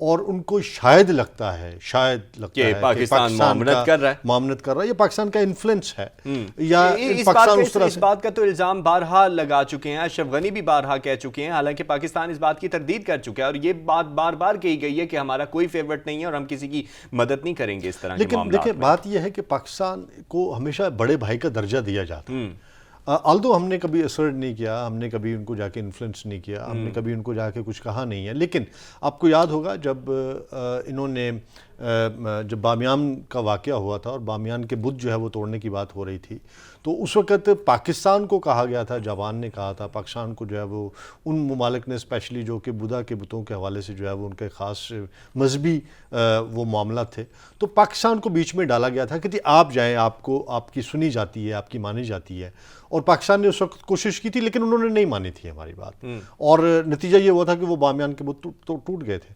اور ان کو شاید لگتا ہے کہ پاکستان معاونت کر رہا ہے یا پاکستان کا انفلوئنس ہے یا پاکستان اس بات کا تو الزام بارہا لگا چکے ہیں، اشرف غنی بھی بارہا کہہ چکے ہیں، حالانکہ پاکستان اس بات کی تردید کر چکا ہے اور یہ بات بار بار کہی گئی ہے کہ ہمارا کوئی فیورٹ نہیں ہے اور ہم کسی کی مدد نہیں کریں گے اس طرح کے معاملات میں۔ لیکن دیکھیں بات یہ ہے کہ پاکستان کو ہمیشہ بڑے بھائی کا درجہ دیا جاتا ہے، آلدو ہم نے کبھی اسرٹ نہیں کیا، ہم نے کبھی ان کو جا کے انفلوئنس نہیں کیا، ہم نے کبھی ان کو جا کے کچھ کہا نہیں ہے، لیکن آپ کو یاد ہوگا جب انہوں نے جب بامیان کا واقعہ ہوا تھا اور بامیان کے بت جو ہے وہ توڑنے کی بات ہو رہی تھی تو اس وقت پاکستان کو کہا گیا تھا، جوان نے کہا تھا پاکستان کو جو ہے وہ ان ممالک نے اسپیشلی جو کہ بدھا کے بتوں کے حوالے سے جو ہے وہ ان کے خاص مذہبی وہ معاملات تھے، تو پاکستان کو بیچ میں ڈالا گیا تھا کہ آپ جائیں، آپ کی سنی جاتی ہے، آپ کی مانی جاتی ہے، اور پاکستان نے اس وقت کوشش کی تھی لیکن انہوں نے نہیں مانی تھی ہماری بات، اور نتیجہ یہ ہوا تھا کہ وہ بامیان کے بت ٹوٹ گئے تھے۔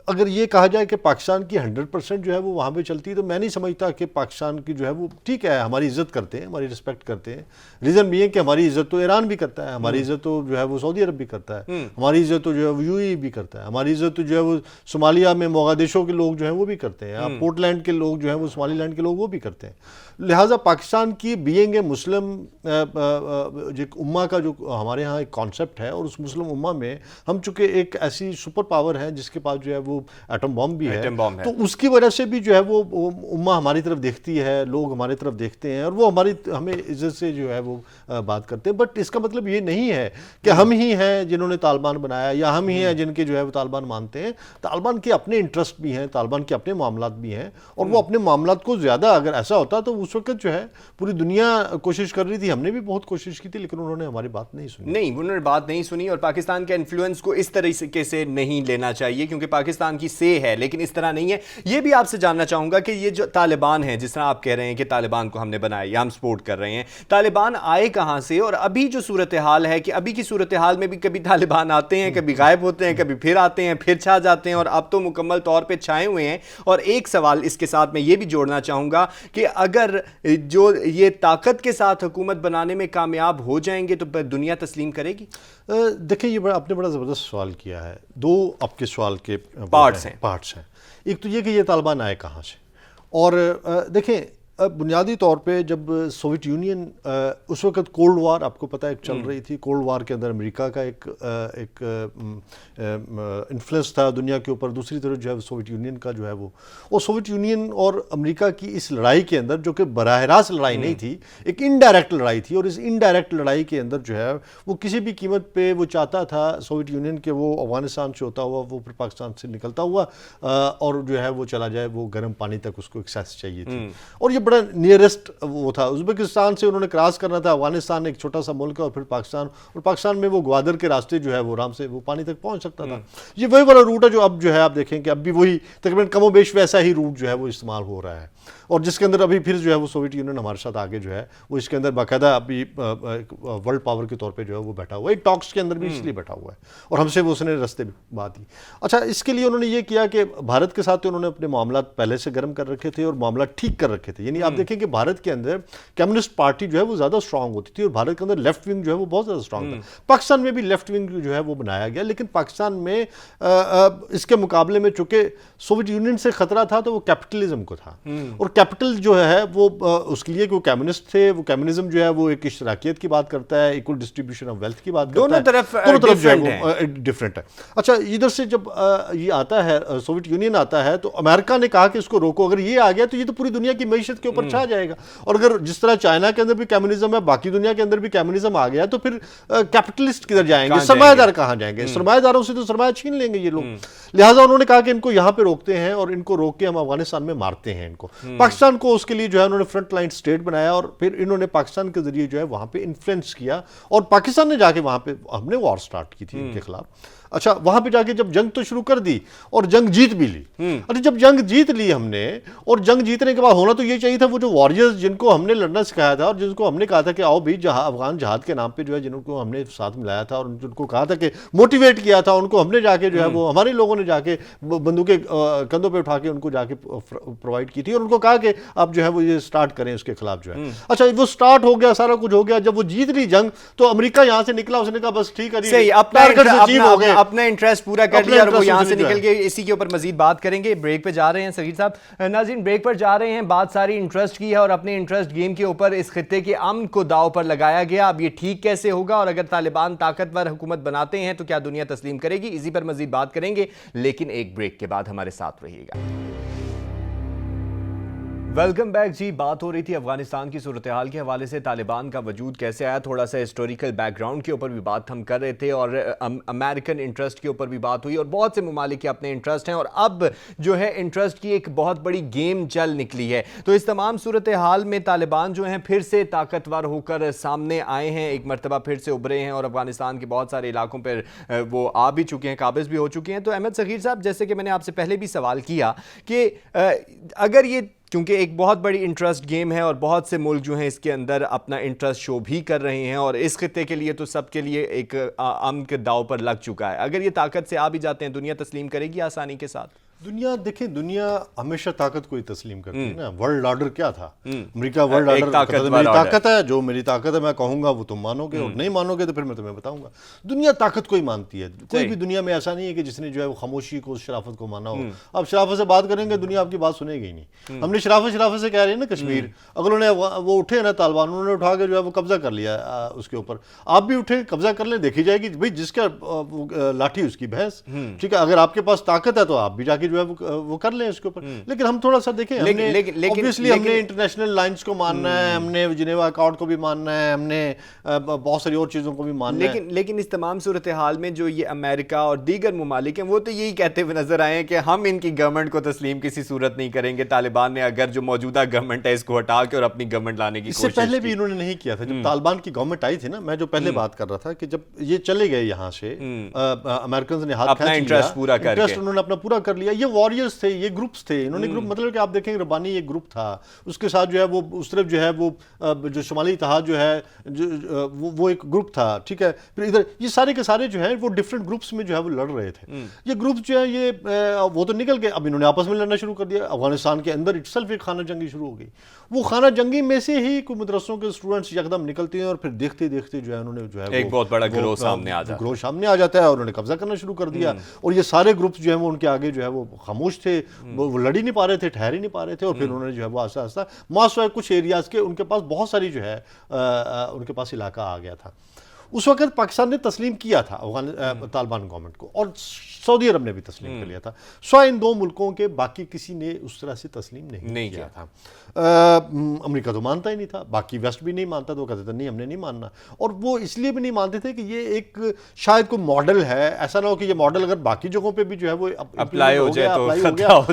اگر یہ کہا جائے کہ پاکستان کی 100% جو ہے وہ وہاں پہ چلتی ہے تو میں نہیں سمجھتا کہ پاکستان کی جو ہے وہ ٹھیک ہے، ہماری عزت کرتے ہیں، ہماری رسپیکٹ کرتے ہیں، ریزن بھی ہے کہ ہماری عزت تو ایران بھی کرتا ہے، ہماری عزت تو جو ہے وہ سعودی عرب بھی کرتا ہے، ہماری عزت تو جو ہے وہ UAE بھی کرتا ہے، ہماری عزت تو جو ہے وہ صومالیہ میں موغادیشو کے لوگ جو ہیں وہ بھی کرتے ہیں، پورٹ لینڈ کے لوگ جو ہیں وہ صومالی لینڈ کے لوگ وہ بھی کرتے ہیں۔ لہٰذا پاکستان کی بینگ اے مسلم امہ کا جو ہمارے ہاں ایک کانسیپٹ ہے، اور اس مسلم امہ میں ہم چونکہ ایک ایسی سپر پاور ہیں جس کے پاس جو ہے وہ ایٹم بم بھی ہے، تو اس کی وجہ سے بھی جو ہے وہ امہ ہماری طرف دیکھتی ہے، لوگ ہماری طرف دیکھتے ہیں اور وہ ہمیں عزت سے جو ہے وہ بات کرتے ہیں۔ بٹ اس کا مطلب یہ نہیں ہے کہ ہم ہی ہیں جنہوں نے طالبان بنایا یا ہم ہی ہیں جن کے جو ہے وہ طالبان مانتے ہیں۔ طالبان کے اپنے انٹرسٹ بھی ہیں، طالبان کے اپنے معاملات بھی ہیں، اور وہ اپنے معاملات کو زیادہ اگر ایسا ہوتا تو اس وقت جو ہے پوری دنیا کوشش کر رہی تھی، ہم نے بھی بہت کوشش کی تھی، لیکن انہوں نے ہماری بات نہیں سنی۔ نہیں، انہوں نے بات نہیں سنی، اور پاکستان کے انفلوئنس کو اس طریقے سے نہیں لینا چاہیے کیونکہ پاکستان کی سے ہے، لیکن اس طرح نہیں ہے۔ یہ بھی آپ سے جاننا چاہوں گا کہ یہ جو طالبان ہیں، جس طرح آپ کہہ رہے ہیں کہ طالبان کو ہم نے بنایا یا ہم سپورٹ کر رہے ہیں، طالبان آئے کہاں سے؟ اور ابھی جو صورتحال ہے کہ ابھی کی صورتحال میں بھی کبھی طالبان آتے ہیں، کبھی غائب ہوتے ہیں، کبھی پھر آتے ہیں، پھر چھا جاتے ہیں، اور اب تو مکمل طور پہ چھائے ہوئے ہیں۔ اور ایک سوال اس کے ساتھ میں یہ بھی جوڑنا چاہوں گا کہ اگر جو یہ طاقت کے ساتھ حکومت بنانے میں کامیاب ہو جائیں گے تو دنیا تسلیم کرے گی؟ دیکھیں یہ آپ نے بڑا زبردست سوال کیا ہے، دو آپ کے سوال کے پارٹس ہیں۔ ایک تو یہ کہ یہ طالبان آئے کہاں سے، اور دیکھیں بنیادی طور پہ جب سوویت یونین اس وقت کولڈ وار آپ کو پتہ ہے چل رہی تھی، کولڈ وار کے اندر امریکہ کا ایک انفلوئنس تھا دنیا کے اوپر، دوسری طرف جو ہے سوویت یونین کا جو ہے وہ، اور سوویت یونین اور امریکہ کی اس لڑائی کے اندر جو کہ براہ راست لڑائی نہیں تھی، ایک انڈائریکٹ لڑائی تھی، اور اس انڈائریکٹ لڑائی کے اندر جو ہے وہ کسی بھی قیمت پہ وہ چاہتا تھا سوویت یونین کے وہ افغانستان سے ہوتا ہوا وہ پھر پاکستان سے نکلتا ہوا اور جو ہے وہ چلا جائے، وہ گرم پانی تک اس کو ایکسیس چاہیے تھی، اور یہ بڑا نیئرسٹ وہ تھا۔ ازبکستان سے انہوں نے کراس کرنا تھا، افغانستان ایک چھوٹا سا ملک ہے، اور پھر پاکستان، اور پاکستان میں وہ گوادر کے راستے جو ہے وہ آرام سے وہ پانی تک پہنچ سکتا تھا۔ یہ وہی والا روٹ ہے جو اب جو ہے آپ دیکھیں کہ اب بھی وہی تقریباً کم و بیش ویسا ہی روٹ جو ہے وہ استعمال ہو رہا ہے، اور جس کے اندر ابھی پھر جو ہے وہ سوویت یونین ہمارے ساتھ آگے جو ہے وہ اس کے اندر باقاعدہ ابھی ورلڈ پاور کے طور پہ جو ہے وہ بیٹھا ہوا ہے، ایک ٹاکس کے اندر بھی اس لیے بیٹھا ہوا ہے، اور ہم سے وہ اس نے رستے بات کی۔ اچھا، اس کے لیے انہوں نے یہ کیا کہ بھارت کے ساتھ انہوں نے اپنے معاملات پہلے سے گرم کر رکھے تھے اور معاملات ٹھیک کر رکھے تھے، یعنی آپ دیکھیں کہ بھارت کے اندر کمیونسٹ پارٹی جو ہے وہ زیادہ اسٹرانگ ہوتی تھی، اور بھارت کے اندر لیفٹ ونگ جو ہے وہ بہت زیادہ اسٹرانگ تھا۔ پاکستان میں بھی لیفٹ ونگ جو ہے وہ بنایا گیا، لیکن پاکستان میں اس کے مقابلے میں چونکہ سوویت یونین سے خطرہ تھا تو وہ کیپٹلزم کو تھا، اور کیپٹل جو ہے وہ اس کے لیے کہ وہ کمیونسٹ تھے، وہ کمیونزم جو ہے وہ ایک اشتراکیت کی بات کرتا ہے، ایکول ڈسٹریبیوشن آف ویلتھ کی بات کرتا ہے، دونوں طرف جو ہے وہ ڈفرینٹ ہے۔ اچھا، ادھر سے جب یہ آتا ہے سوویت یونین آتا ہے تو امریکہ نے کہا کہ اس کو روکو، اگر یہ آ گیا تو یہ تو پوری دنیا کی معیشت کے اوپر چھا جائے گا، اور اگر جس طرح چائنا کے اندر بھی کمیونزم ہے، باقی دنیا کے اندر بھی کمیونزم آ گیا تو پھر کیپٹلسٹ کدھر جائیں گے، سرمایہ دار کہاں جائیں گے؟ سرمایہ داروں سے تو سرمایہ چھین لیں گے یہ لوگ۔ لہٰذا انہوں نے کہا کہ ان کو یہاں پہ روکتے ہیں اور ان کو روک کے ہم افغانستان میں مارتے ہیں ان کو۔ پاکستان کو اس کے لیے جو ہے انہوں نے فرنٹ لائن اسٹیٹ بنایا، اور پھر انہوں نے پاکستان کے ذریعے جو ہے وہاں پہ انفلوئنس کیا، اور پاکستان نے جا کے وہاں پہ ہم نے وار سٹارٹ کی تھی ان کے خلاف۔ اچھا، وہاں پہ جا کے جب جنگ تو شروع کر دی اور جنگ جیت بھی لی، اور جب جنگ جیت لی ہم نے، اور جنگ جیتنے کے بعد ہونا تو یہ چاہیے تھا وہ جو وارئرز جن کو ہم نے لڑنا سکھایا تھا اور جن کو ہم نے کہا تھا کہ آؤ بھی افغان جہاد کے نام پہ جو ہے جن کو ہم نے ساتھ ملایا تھا اور جن کو کہا تھا کہ موٹیویٹ کیا تھا، ان کو ہم نے جا کے جو ہے وہ ہمارے لوگوں نے جا کے بندوقیں کندھوں پہ اٹھا کے ان کو جا کے پرووائڈ کی تھی، اور ان کو کہا کہ آپ جو ہے وہ یہ سٹارٹ کریں اس کے خلاف جو ہے۔ اچھا، وہ سٹارٹ ہو گیا، سارا کچھ ہو گیا، جب وہ جیت لی جنگ تو امریکہ یہاں سے نکلا، اس نے کہا بس ٹھیک ہے، اپنا انٹرسٹ پورا کر لیا اور وہ یہاں سے نکل گئے. اسی کے اوپر مزید بات کریں گے, بریک پہ جا رہے ہیں صغیر صاحب. ناظرین بریک پر جا رہے ہیں, بات ساری انٹرسٹ کی ہے اور اپنے انٹرسٹ گیم کے اوپر اس خطے کے امن کو داؤ پر لگایا گیا. اب یہ ٹھیک کیسے ہوگا, اور اگر طالبان طاقتور حکومت بناتے ہیں تو کیا دنیا تسلیم کرے گی؟ اسی پر مزید بات کریں گے, لیکن ایک بریک کے بعد ہمارے ساتھ رہیے گا. ویلکم بیک جی. بات ہو رہی تھی افغانستان کی صورتحال کے حوالے سے, طالبان کا وجود کیسے آیا, تھوڑا سا ہسٹوریکل بیک گراؤنڈ کے اوپر بھی بات ہم کر رہے تھے, اور امریکن انٹرسٹ کے اوپر بھی بات ہوئی, اور بہت سے ممالک کے اپنے انٹرسٹ ہیں, اور اب جو ہے انٹرسٹ کی ایک بہت بڑی گیم چل نکلی ہے. تو اس تمام صورتحال میں طالبان جو ہیں پھر سے طاقتور ہو کر سامنے آئے ہیں, ایک مرتبہ پھر سے ابھرے ہیں, اور افغانستان کے بہت سارے علاقوں پر وہ آ بھی چکے ہیں, قابض بھی ہو چکے ہیں. تو احمد صغیر صاحب, جیسے کہ میں نے آپ سے پہلے بھی سوال کیا کہ اگر یہ, کیونکہ ایک بہت بڑی انٹرسٹ گیم ہے اور بہت سے ملک جو ہیں اس کے اندر اپنا انٹرسٹ شو بھی کر رہے ہیں, اور اس خطے کے لیے تو سب کے لیے ایک امن کے داؤ پر لگ چکا ہے, اگر یہ طاقت سے آ بھی جاتے ہیں, دنیا تسلیم کرے گی آسانی کے ساتھ؟ دنیا دیکھیں, دنیا ہمیشہ طاقت کو ہی تسلیم کرتی ہے نا. ورلڈ آرڈر کیا تھا؟ امریکہ ورلڈ آرڈر, میری طاقت ہے, جو میری طاقت ہے میں کہوں گا وہ تم مانو گے, اور نہیں مانو گے تو پھر میں تمہیں بتاؤں گا. دنیا طاقت کو ہی مانتی ہے. کوئی بھی دنیا میں ایسا نہیں ہے کہ جس نے جو ہے وہ خاموشی کو, شرافت کو مانا ہو. آپ شرافت سے بات کریں گے, دنیا آپ کی بات سنے گی ہی نہیں. ہم نے شرافت سے کہہ رہے ہیں نا کشمیر, اگر انہوں نے وہ اٹھے نا طالبان, انہوں نے اٹھا کے جو ہے وہ قبضہ کر لیا اس کے اوپر, آپ بھی اٹھے قبضہ کر لیں, دیکھی جائے گی بھائی جس کا لاٹھی اس کی بھینس. ٹھیک ہے, اگر آپ کے پاس طاقت ہے تو آپ بھی جا کے جو ہے وہ کر لیں اس کے اوپر. لیکن ہم تھوڑا سا دیکھیں, ہم نے انٹرنیشنل لائنز کو ماننا ہے, ہم نے جنیوا اکارڈ کو بھی ماننا ہے, ہم نے بہت ساری اور چیزوں کو بھی ماننا ہے. لیکن اس تمام صورتحال میں جو یہ امریکہ اور دیگر ممالک ہیں وہ تو یہی کہتے ہوئے نظر آئے ہیں کہ ہم ان کی گورنمنٹ کو تسلیم کسی صورت نہیں کریں گے. طالبان نے اگر جو موجودہ گورنمنٹ ہے اس کو ہٹا کے اور اپنی گورنمنٹ لانے کی کوشش, اس سے پہلے بھی انہوں نے نہیں کیا تھا. جب طالبان کی گورنمنٹ آئی تھی نا, میں جو پہلے بات کر رہا تھا کہ جب یہ چلے گئے یہاں سے, امریکنز نے ہاتھ کھینچ لیا, انٹرسٹ انہوں نے اپنا پورا کر لیا. یہ وارئرز تھے, یہ گروپس تھے, انہوں نے گروپ, مطلب کہ آپ دیکھیں ربانی ایک گروپ تھا, اس کے ساتھ جو ہے وہ اس طرف جو ہے وہ جو شمالی اتحاد جو ہے وہ ایک گروپ تھا. ٹھیک ہے, پھر ادھر یہ سارے کے سارے جو ہیں وہ ڈفرینٹ گروپس میں جو ہے وہ لڑ رہے تھے. یہ گروپس جو ہے یہ وہ تو نکل گئے, اب انہوں نے آپس میں لڑنا شروع کر دیا. افغانستان کے اندر اٹسیلف ایک خانہ جنگی شروع ہو گئی. وہ خانہ جنگی میں سے ہی کوئی مدرسوں کے اسٹوڈنٹس یکدم نکلتے ہیں, اور پھر دیکھتے دیکھتے جو ہے انہوں نے جو ہے ایک بہت بڑا گروہ سامنے آ جاتا ہے, اور انہوں نے قبضہ کرنا شروع کر دیا. اور یہ سارے گروپس جو ہیں وہ ان کے آگے جو ہے وہ خاموش تھے, وہ لڑ ہی نہیں پا رہے تھے, ٹھہر ہی نہیں پا رہے تھے. اور پھر انہوں نے جو ہے وہ آہستہ آہستہ ماسوائے کچھ ایریاز کے, ان کے پاس بہت ساری جو ہے ان کے پاس علاقہ آ گیا تھا. اس وقت پاکستان نے تسلیم کیا تھا طالبان گورنمنٹ کو, اور سعودی عرب نے بھی تسلیم کر لیا تھا. سوائے ان دو ملکوں کے باقی کسی نے اس طرح سے تسلیم نہیں کیا تھا. امریکہ تو مانتا ہی نہیں تھا, باقی ویسٹ بھی نہیں مانتا, تو وہ کہتے تھے نہیں ہم نے نہیں ماننا. اور وہ اس لیے بھی نہیں مانتے تھے کہ یہ ایک شاید کوئی ماڈل ہے, ایسا نہ ہو کہ یہ ماڈل اگر باقی جگہوں پہ بھی جو ہے وہ اپلائی ہو جائے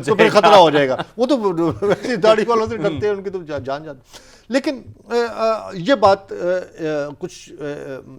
تو پھر خطرہ ہو جائے گا. وہ تو ویسے داڑھی والوں سے ڈرتے ہیں, ان کی تو جان جاتی. لیکن یہ بات کچھ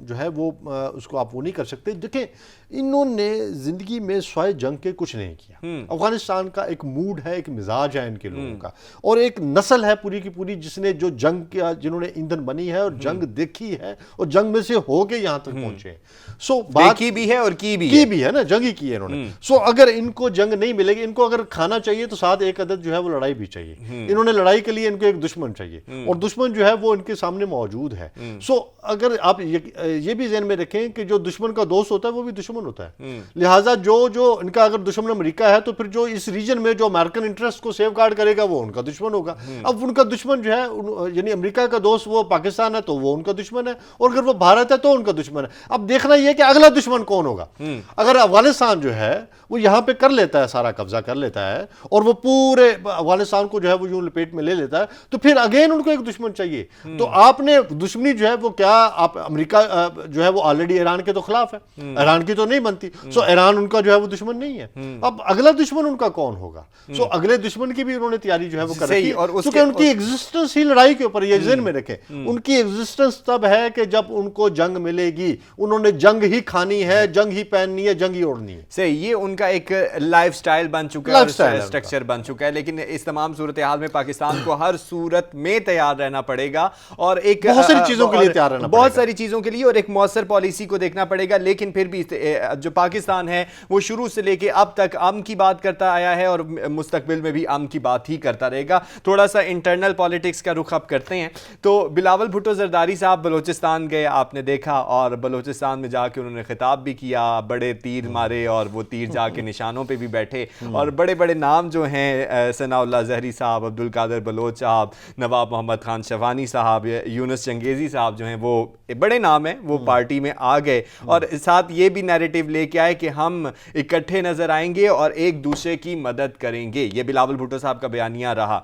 جو ہے وہ اس کو آپ وہ نہیں کر سکتے. دیکھیں, انہوں نے زندگی میں سوائے جنگ کے کچھ نہیں کیا. افغانستان کا ایک موڈ ہے, ایک مزاج ہے ان کے لوگوں کا, اور ایک نسل ہے پوری کی پوری جس نے جو جنگ کیا, جنہوں نے ایندھن بنی ہے اور جنگ دیکھی ہے, اور جنگ میں سے ہو کے یہاں تک پہنچے. سو بات کی بھی ہے اور کی بھی ہے نا, جنگ ہی کی ہے انہوں نے. سو اگر ان کو جنگ نہیں ملے گی, ان کو اگر کھانا چاہیے تو ساتھ ایک عدد جو ہے وہ لڑائی بھی چاہیے. انہوں نے لڑائی کے لیے ان کو ایک دشمن چاہیے, اور دشمن جو ہے وہ ان کے سامنے موجود ہے. سو اگر آپ یہ بھی ذہن میں رکھیں کہ جو دشمن کا دوست ہوتا ہے وہ بھی دشمن ہوتا ہے. لہٰذا جو ان کا اگر دشمن امریکہ ہے, تو پھر جو اس ریجن میں جو امریکن انٹرسٹ کو سیف گارڈ کرے گا وہ ان کا دشمن ہوگا. اب ان کا دشمن جو ہے یعنی امریکہ کا دوست وہ پاکستان ہے, تو وہ ان کا دشمن ہے, اور اگر وہ بھارت ہے تو ان کا دشمن ہے. اب دیکھنا یہ کہ اگلا دشمن کون ہوگا. اگر افغانستان جو ہے وہ یہاں پہ کر لیتا ہے, سارا قبضہ کر لیتا ہے, اور وہ پورے افغانستان کو جو ہے وہ یوں لپیٹ میں لے لیتا ہے, تو پھر اگین ان کو ایک دشمن چاہیے. تو آپ نے دشمنی جو ہے وہ کیا, آپ امریکہ جو ہے وہ آلریڈی ایران کے تو خلاف ہے, ایران کی تو نہیں بنتی. سو ایران ان کا جو ہے وہ دشمن نہیں ہے. اب اگلا دشمن ان کا کون ہوگا؟ سو اگلے دشمن کی بھی انہوں نے تیاری جو ہے وہ کر رکھی, کیونکہ ان کی ایگزسٹنس ہی لڑائی کے اوپر. یہ ذہن میں رکھیں, ان کی ایگزسٹنس تب ہے کہ جب ان کو جنگ ملے گی. انہوں نے جنگ ہی کھانی ہے, جنگ ہی پہننی ہے, جنگ ہی اوڑھنی ہے. صحیح, یہ ان کا ایک لائف سٹائل بن چکا ہے, اسٹرکچر بن چکا ہے. لیکن اس تمام صورتحال میں پاکستان کو ہر صورت میں تیار رہنا پڑے گا, اور ایک بہت ساری چیزوں کے لیے تیار رہنا پڑے گا, بہت ساری چیزوں کے لیے, اور ایک مؤثر پالیسی کو دیکھنا پڑے گا. لیکن پھر بھی جو پاکستان ہے وہ شروع سے لے کے اب تک امن کی بات کرتا آیا ہے اور مستقبل میں بھی امن کی بات ہی کرتا رہے گا. تھوڑا سا انٹرنل پالیٹکس کا رخ اب کرتے ہیں. تو بلاول بھٹو زرداری صاحب بلوچستان گئے, آپ نے دیکھا, اور بلوچستان میں جا کے انہوں نے خطاب بھی کیا, بڑے تیر مارے اور وہ تیر جا کے نشانوں پہ بھی بیٹھے, اور بڑے بڑے نام جو ہیں ثناء اللہ زہری صاحب, عبدالقادر بلوچ صاحب, نواب محمد خان شوانی صاحب, یونس چنگیزی صاحب جو ہیں وہ بڑے نام ہیں, وہ پارٹی میں آ گئے اور ساتھ یہ بھی نیریٹو لے کے آئے کہ ہم اکٹھے نظر آئیں گے اور ایک دوسرے کی مدد کریں گے. یہ بلاول بھٹو صاحب کا بیانیہ رہا,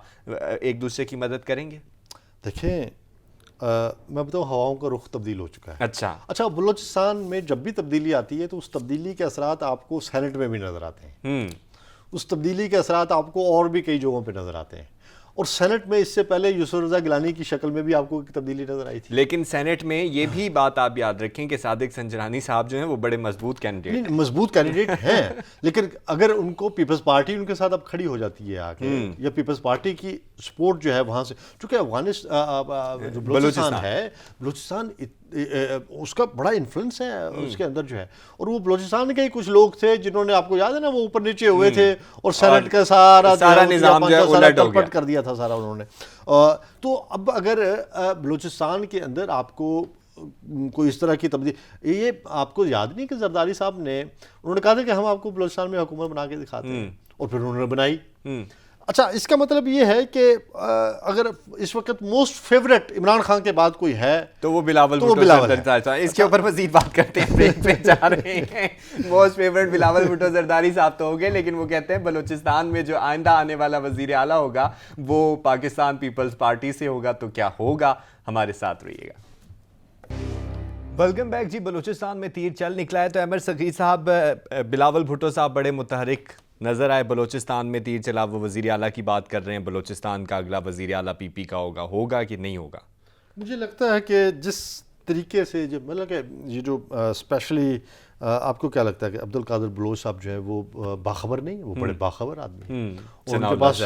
ایک دوسرے کی مدد کریں گے. دیکھیں میں بتاؤں, ہواؤں کا رخ تبدیل ہو چکا ہے. اچھا, بلوچستان میں جب بھی تبدیلی آتی ہے تو اس تبدیلی کے اثرات آپ کو سینٹ میں بھی نظر آتے ہیں, اس تبدیلی کے اثرات آپ کو اور بھی کئی جگہوں پہ نظر آتے ہیں, اور سینٹ میں اس سے پہلے یوسف رضا گیلانی کی شکل میں بھی آپ کو ایک تبدیلی نظر آئی تھی. لیکن سینٹ میں یہ بھی بات آپ یاد رکھیں کہ صادق سنجرانی صاحب جو ہیں وہ بڑے مضبوط کینڈیڈیٹ ہیں, لیکن اگر ان کو پیپلز پارٹی ان کے ساتھ اب کھڑی ہو جاتی ہے آگے, یا پیپلز پارٹی کی سپورٹ جو ہے وہاں سے, چونکہ افغانستان جو بلوچستان ہے, بلوچستان اس کا بڑا انفلوئنس ہے اس کے اندر جو ہے, اور وہ بلوچستان کے ہی کچھ لوگ تھے جنہوں نے, آپ کو یاد ہے نا, وہ اوپر نیچے ہوئے تھے اور سینٹ کا سارا نظام جو ہے الٹ ہو گیا, کر دیا تھا سارا انہوں نے. تو اب اگر بلوچستان کے اندر آپ کو کوئی اس طرح کی تبدیلی, یہ آپ کو یاد نہیں کہ زرداری صاحب نے, انہوں نے کہا تھا کہ ہم آپ کو بلوچستان میں حکومت بنا کے دکھاتے ہیں, اور پھر انہوں نے بنائی. اچھا, اس کا مطلب یہ ہے کہ اگر اس وقت موسٹ فیوریٹ عمران خان کے بعد کوئی ہے تو وہ بلاول بھٹو. اس کے اوپر مزید بات کرتے ہیں, بریک پہ جا رہے ہیں. موسٹ فیوریٹ بلاول بھٹو زرداری صاحب تو ہو گئے, لیکن وہ کہتے ہیں بلوچستان میں جو آئندہ آنے والا وزیر اعلیٰ ہوگا وہ پاکستان پیپلز پارٹی سے ہوگا. تو کیا ہوگا, ہمارے ساتھ رہیے گا. ویلکم بیک جی. بلوچستان میں تیر چل نکلا ہے, تو احمد صغیر صاحب, بلاول بھٹو صاحب بڑے متحرک نظر آئے, بلوچستان میں تیر چلا, وہ وزیر اعلیٰ کی بات کر رہے ہیں, بلوچستان کا اگلا وزیر اعلیٰ پی پی کا ہوگا کہ نہیں ہوگا؟ مجھے لگتا ہے کہ جس طریقے سے مطلب کہ یہ جو اسپیشلی آپ کو کیا لگتا ہے کہ عبدالقادر بلوچ صاحب جو ہے وہ باخبر نہیں, وہ بڑے باخبر آدمی ہیں, اور ان کے پاس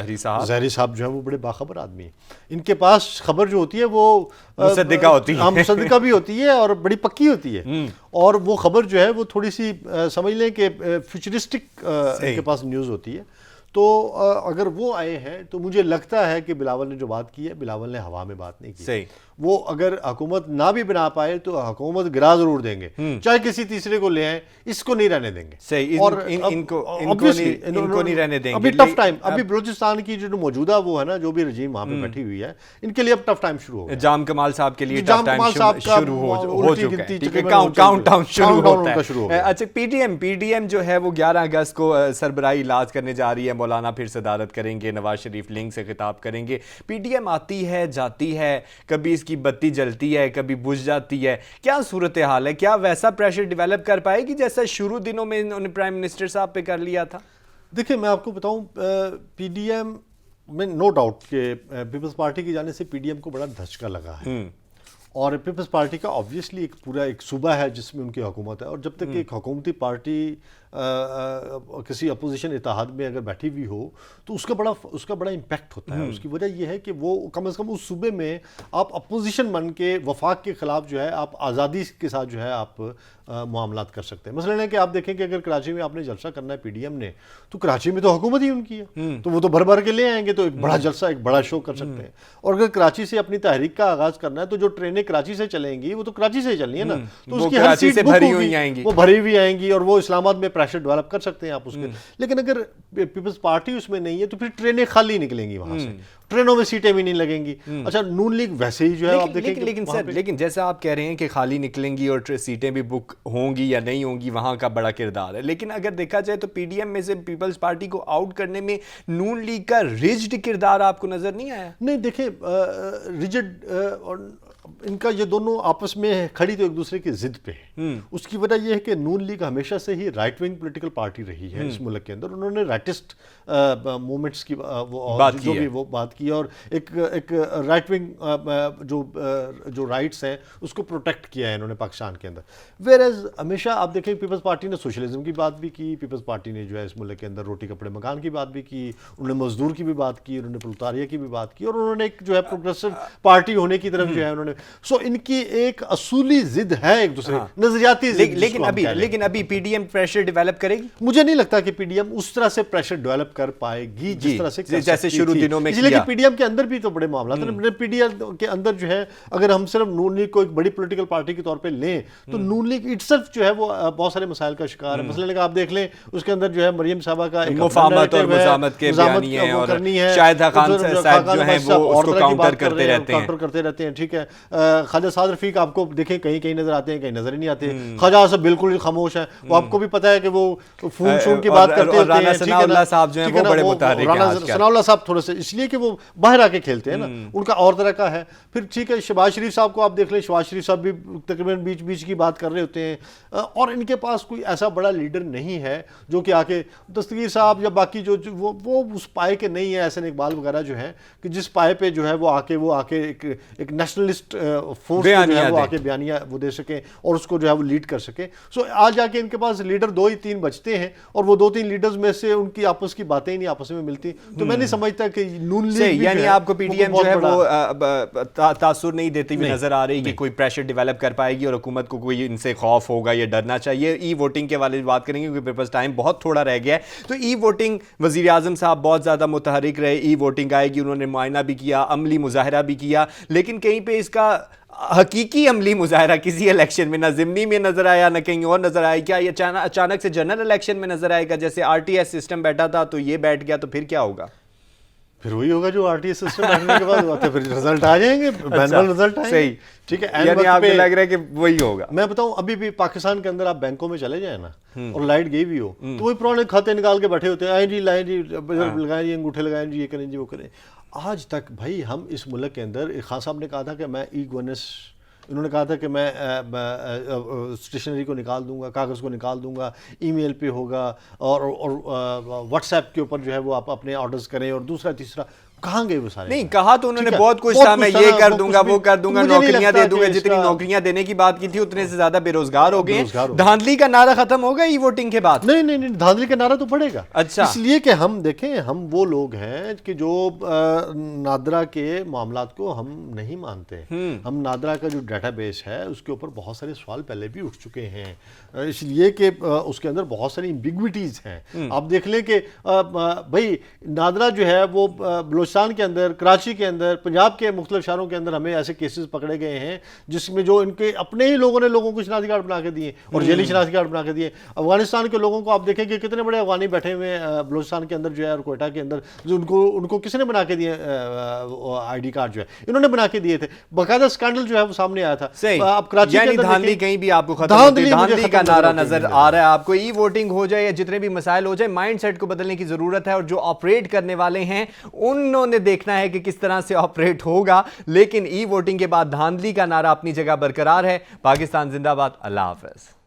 زہری صاحب جو ہیں وہ بڑے باخبر آدمی ہیں. ان کے پاس خبر جو ہوتی ہے وہ مصدقہ ہوتی ہے, مصدقہ بھی ہوتی ہے اور بڑی پکی ہوتی ہے, اور وہ خبر جو ہے وہ تھوڑی سی سمجھ لیں کہ فیوچرسٹک ان کے پاس نیوز ہوتی ہے. تو اگر وہ آئے ہیں تو مجھے لگتا ہے کہ بلاول نے جو بات کی ہے, بلاول نے ہوا میں بات نہیں کی. وہ اگر حکومت نہ بھی بنا پائے تو حکومت گرا ضرور دیں گے, چاہے کسی تیسرے کو لے آئیں, اس کو نہیں رہنے دیں گے. اور ان کو نہیں رہنے دیں گے. ابھی ٹف ٹائم, ابھی بلوچستان کی جو موجودہ وہ ہے نا, جو بھی رجیم وہاں پہ بیٹھی ہوئی ہے, ان کے لیے اب ٹف ٹائم شروع ہو گیا. جام کمال صاحب کے لیے ٹف ٹائم شروع ہو چکا ہے, کاؤنٹ ڈاؤن شروع ہوتا ہے. اچھا, پی ڈی ایم جو ہے وہ 11 اگست کو سربراہی اجلاس کرنے جا رہی ہے, مولانا پھر صدارت کریں گے, نواز شریف لنک سے خطاب کریں گے. پی ڈی ایم آتی ہے جاتی ہے, کبھی اس کی بتی جلتی ہے, کبھی بجھ جاتی ہے. کیا صورتحال ہے, کیا ویسا پریشر ڈیولپ کر پائے گی جیسا شروع دنوں میں انہوں نے پرائم منسٹر صاحب پہ کر لیا تھا؟ دیکھیں, میں آپ کو بتاؤں, پی ڈی ایم میں نو ڈاؤٹ کہ پیپلز پارٹی کی جانے سے پی ڈی ایم کو بڑا دھچکا لگا ہے, اور پیپلز پارٹی کا آبویسلی ایک پورا ایک صوبہ ہے جس میں ان کی حکومت ہے, اور جب تک ایک حکومتی پارٹی کسی اپوزیشن اتحاد میں اگر بیٹھی ہوئی ہو تو اس کا بڑا امپیکٹ ہوتا ہے. اس کی وجہ یہ ہے کہ وہ کم از کم اس صوبے میں آپ اپوزیشن بن کے وفاق کے خلاف جو ہے آپ آزادی کے ساتھ جو ہے آپ معاملات کر سکتے ہیں. مثلاً ہے کہ آپ دیکھیں کہ اگر کراچی میں آپ نے جلسہ کرنا ہے پی ڈی ایم نے, تو کراچی میں تو حکومت ہی ان کی ہے, تو وہ تو بھر بھر کے لے آئیں گے, تو ایک بڑا جلسہ, ایک بڑا شو کر سکتے ہیں. اور اگر کراچی سے اپنی تحریک کا آغاز کرنا ہے تو جو ٹرینیں کراچی سے چلیں گی وہ تو کراچی سے ہی چلنی ہے نا, تو اس کی ہر سیٹ بھری ہوئی آئیں گی, وہ بھری ہوئی آئیں گی, اور وہ اسلام آباد میں پریشر ڈیولپ کر سکتے ہیں آپ اس کے. لیکن اگر پیپلز پارٹی اس میں نہیں ہے تو پھر ٹرینیں خالی نکلیں گی وہاں سے, ٹرینوں میں سیٹیں بھی نہیں لگیں گی. اچھا, نون لیگ ویسے ہی جو ہے آپ دیکھیں, لیکن جیسا آپ کہہ رہے ہیں کہ خالی نکلیں گی اور سیٹیں بھی بک ہوں گی یا نہیں ہوں گی, وہاں کا بڑا کردار ہے. لیکن اگر دیکھا جائے تو پی ڈی ایم میں سے پیپلز پارٹی کو آؤٹ کرنے میں نون لیگ کا ریجڈ کردار آپ کو نظر نہیں آیا؟ نہیں, دیکھیں, ریجڈ اور ان کا یہ دونوں آپس میں کھڑی تو ایک دوسرے کی ضد پہ ہے. اس کی وجہ یہ ہے کہ نون لیگ ہمیشہ سے ہی رائٹ ونگ پولیٹیکل پارٹی رہی ہے اس ملک کے اندر. انہوں نے رائٹسٹ موومنٹس کی وہ بات کی, اور ایک رائٹ ونگ جو رائٹس ہیں اس کو پروٹیکٹ کیا ہے انہوں نے پاکستان کے اندر. ویئر ایز ہمیشہ آپ دیکھیں پیپلز پارٹی نے سوشلزم کی بات بھی کی, پیپلز پارٹی نے جو ہے اس ملک کے اندر روٹی کپڑے مکان کی بات بھی کی, انہوں نے مزدور کی بھی بات کی, انہوں نے پرولتاریہ کی بھی بات کی, اور انہوں نے ایک جو ہے پروگریسو پارٹی ہونے کی طرف جو ہے انہوں نے. سو ان کی ایک اصولی ضد ہے ایک دوسرے نظریاتی ضد. لیکن ابھی P D M pressure develop کرے گی؟ مجھے نہیں لگتا کہ پی ڈی ایم اس طرح سے پریشر ڈیولپ کر پائے گی جس طرح سے جیسے شروع دنوں میں کیا. اس لیے کہ پی ڈی ایم کے اندر بھی تو بڑے معاملات ہیں. پی ڈی ایم کے اندر جو ہے اگر ہم صرف نون لیگ کو ایک بڑی پولیٹیکل پارٹی کے طور پہ لیں تو نون لیگ اٹ سیلف جو ہے وہ بہت سارے مسائل کا شکار ہے. مثلا آپ دیکھ لیں اس کے اندر جو ہے مریم صاحبہ کا مفاہمت اور مزاحمت کے بیانیے ہیں اور شاہد خان صاحب جو ہیں وہ اس کو کاؤنٹر کرتے رہتے ہیں. ٹھیک ہے, خواجہ سعد رفیق آپ کو دیکھیں کہیں نظر آتے ہیں, کہیں نظر ہی نہیں آتے. خواجہ صاحب بالکل خاموش ہیں, وہ آپ کو بھی پتہ ہے کہ وہ فون شون کی بات کرتے ہوتے ہیں. رانا ثناء اللہ صاحب جو ہیں وہ بڑے متحرک ہیں. رانا ثناء اللہ صاحب تھوڑے سے اس لیے کہ وہ باہر آ کے کھیلتے ہیں نا, ان کا اور طرح کا ہے. پھر ٹھیک ہے, شہباز شریف صاحب کو آپ دیکھ لیں, شہباز شریف صاحب بھی تقریباً بیچ کی بات کر رہے ہوتے ہیں, اور ان کے پاس کوئی ایسا بڑا لیڈر نہیں ہے جو کہ آ کے دستگیر صاحب یا باقی جو وہ اس پائے کے نہیں ہے, احسن اقبال وغیرہ جو ہے کہ جس پائے پہ جو ہے وہ آ کے ایک نیشنلسٹ فورس جو ہے وہ آ کے بیانیہ وہ دے سکیں اور اس کو جو ہے وہ لیڈ کر سکیں. سو آج جا کے ان کے پاس لیڈر 2 ہی 3 بچتے ہیں, اور وہ 2-3 لیڈرز میں سے ان کی آپس کی باتیں ہی نہیں آپس میں ملتی. تو میں نہیں سمجھتا کہ نون لیگ یعنی آپ کو پی ڈی ایم جو ہے وہ تاثر نہیں دیتی ہوئی نظر آ رہی کہ کوئی پریشر ڈیولپ کر پائے گی اور حکومت کو کوئی ان سے خوف ہوگا یا ڈرنا چاہیے. ای ووٹنگ کے والے بات کریں گے کیونکہ میرے پاس ٹائم بہت تھوڑا رہ گیا ہے. تو ای ووٹنگ وزیر اعظم صاحب بہت زیادہ متحرک رہے, ای ووٹنگ آئے گی, انہوں نے معائنہ بھی کیا, عملی مظاہرہ بھی کیا, لیکن کہیں پہ اس کا حقیقی عملی مظاہرہ کسی الیکشن میں نہ ضمنی میں نظر آیا نہ کہیں اور نظر آیا. کیا یہ اچانک سے جنرل الیکشن میں نظر آئے گا؟ جیسے آر ٹی ایس سسٹم بیٹھا تھا تو یہ بیٹھ گیا, تو پھر کیا ہوگا؟ پھر وہی ہوگا جو آر ٹی ایس سسٹم بیٹھنے کے بعد ہوتا ہے, پھر رزلٹ آ جائیں گے, مینول رزلٹ آئیں گے. صحیح, ٹھیک ہے. یعنی آپ کو لگ رہا ہے کہ وہی ہوگا. میں بتاؤں ابھی بھی پاکستان کے اندر آپ بینکوں میں چلے جائیں نا اور لائٹ گئی بھی ہو تو وہی پرانے کھاتے نکال کے بیٹھے ہوتے ہیں, آئیں جی لائیں جی لگائیں جی انگوٹھے لگائیں جی یہ کریں جی وہ کریں. آج تک بھائی ہم اس ملک کے اندر, خان صاحب نے کہا تھا کہ میں ای گورننس, انہوں نے کہا تھا کہ میں اسٹیشنری کو نکال دوں گا, کاغذ کو نکال دوں گا, ای میل پہ ہوگا اور واٹس ایپ کے اوپر جو ہے وہ آپ اپنے آرڈرز کریں, اور دوسرا تیسرا. کہاں گئے وہ سارے؟ نہیں کہا تو انہوں نے بہت کچھ تھا, میں یہ کر دوں گا وہ کر دوں گا, نوکریاں دے دوں گا. جتنی نوکریاں دینے کی بات کی تھی اتنے سے زیادہ بے روزگار ہو گئے ہیں. دھاندلی کا نعرہ ختم ہوگا ای ووٹنگ کے بعد؟ نہیں, دھاندلی کا نعرہ تو پڑے گا. اچھا, اس لیے کہ ہم دیکھیں, ہم وہ لوگ ہیں کہ جو نادرا کے معاملات کو ہم نہیں مانتے. ہم نادرا کا جو ڈیٹا بیس ہے اس کے اوپر بہت سارے سوال پہلے بھی اٹھ چکے ہیں, اس لیے کہ اس کے اندر بہت ساری ایمبیگوٹیز ہیں. آپ دیکھ لیں کہ بھائی نادرا جو ہے وہ بلوچستان کے اندر, کراچی کے اندر, پنجاب کے مختلف شہروں کے اندر ہمیں ایسے کیسز پکڑے گئے ہیں جس میں جو ان کے اپنے ہی لوگوں نے لوگوں کو شناختی کارڈ بنا کے دیے اور جیلی شناختی کارڈ بنا کے دیے. افغانستان کے لوگوں کو آپ دیکھیں کہ کتنے بڑے افغانی بیٹھے ہوئے ہیں بلوچستان کے اندر جو ہے اور کوئٹہ کے اندر, جو ان کو کس نے بنا کے دیے آئی ڈی کارڈ جو ہے انہوں نے بنا کے دیے تھے. باقاعدہ اسکینڈل جو ہے وہ سامنے آیا تھا. اب کراچی کے اندر دھاندلی کہیں بھی آپ کو ختم ہوتی ہے, دھاندلی کا نعرہ نظر آ رہا ہے آپ کو. ای ووٹنگ ہو جائے یا جتنے بھی مسائل ہو جائے, مائنڈ سیٹ کو بدلنے کی ضرورت ہے, اور جو آپریٹ کرنے والے ہیں انہوں نے دیکھنا ہے کہ کس طرح سے آپریٹ ہوگا. لیکن ای ووٹنگ کے بعد دھاندلی کا نعرہ اپنی جگہ برقرار ہے. پاکستان زندہ باد. اللہ حافظ.